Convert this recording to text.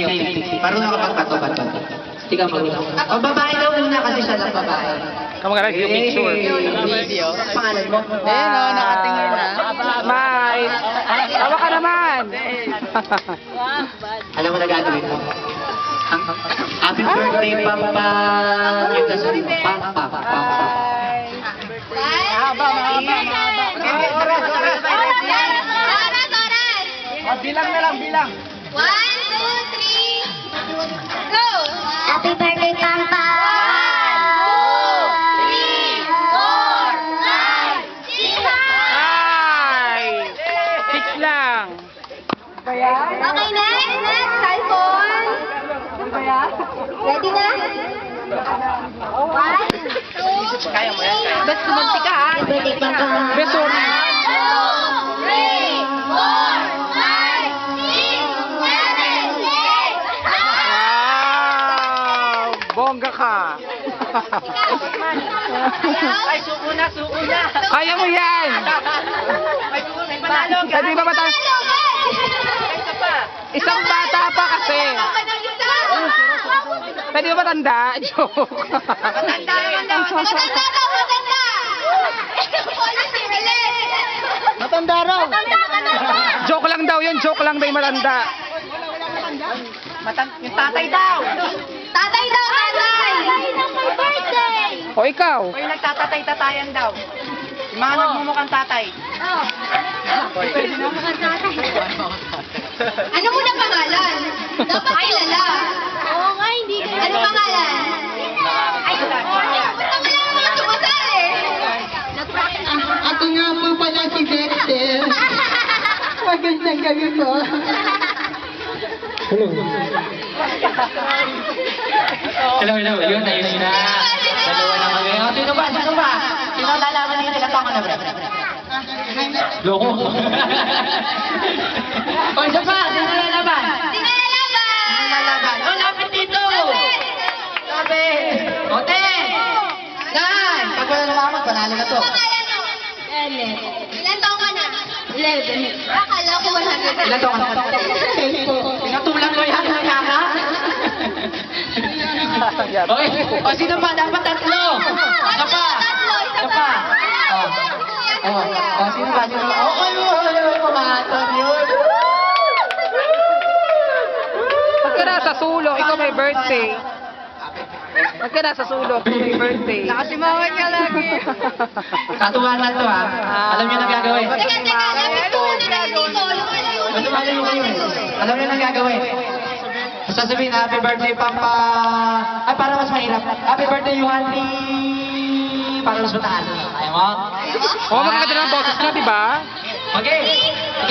Kayo, marunong ka magpato-bato. Hindi ka marunong. O, babae daw muna kasi siya lang babae. Kamu ka yung picture. Video. Pangalan mo? nakatingin na. Smile. Tawa ka naman. Alam mo na gagawin mo? Happy birthday, Papa. Yung sasabihin mo, Papa. Bilang na lang, bilang. 1, 2, 3, go! Happy birthday, Papa! 5, 6 lang. Okay, next! Next, cellphone! Ready na? 1, 2, Kaya mo yan, kaya. Ba't sumunti ka, ha? Happy birthday, Papa! Beso. 1, 2, 3, 4, 5, 6, 7, 8! Wow! Bongga ka. Ay, suko na, suko na. Kaya mo yan. May suko, may panalo ka. Pwede ba bata? Isa pa. Isang bata pa kasi. Pwede ba matanda? Joke. Matanda naman daw. Matanda daw, matanda! Policy, ulit! Matanda raw. Matanda! Joke lang daw yun. Joke lang daw yung matanda. Yung tatay daw. Tatay daw, tatay! ng my birthday! O ikaw? O yung nagtatatay-tatayan daw. Yung mga nagmumukhang tatay. Ano mo na pangalan? Dapat kilala. Oo nga, hindi ka. Ano pangalan? Ay, ba't wala naman mga sumasali? Ako nga po pala si Dexter. Magandang gabi po. Hello. Yun, ayun na. Dalawa na kami. O, sino ba? Sino lalaban nila? Ilan taon ka na, bro? Loko. O, isa pa. Sino lalaban? Sino lalaban? Sino lalaban? O, lapit dito. Lapit. Ote. Yan. Pag wala lumaman, panalo na to. Pangalan mo? Ellen. Ilan taong ka na? 11. Akala ko 100. Ilan taon ka na? Pinatulang mo yan, kaka. Okay. O, sino pa? Dapat tatlo. Isa pa. Isa pa. O, sino ba? Pumatang yun. Pag ka nasa sulok, ikaw may birthday. Pag ka nasa sulok, ikaw may birthday. Nakasimawan ka lagi. Katuwanan to, ha? Alam niyo na gagawin. Teka, lapit ko muna ng dito. Katuwanan mo kayo. Alam niyo na gagawin. Sasabihin, happy birthday, Papa. Ay, para mas mahirap. Happy birthday, Yuhani. Para mas mataas. Ayaw mo? O, magkakita ng boses na, di ba? Okay.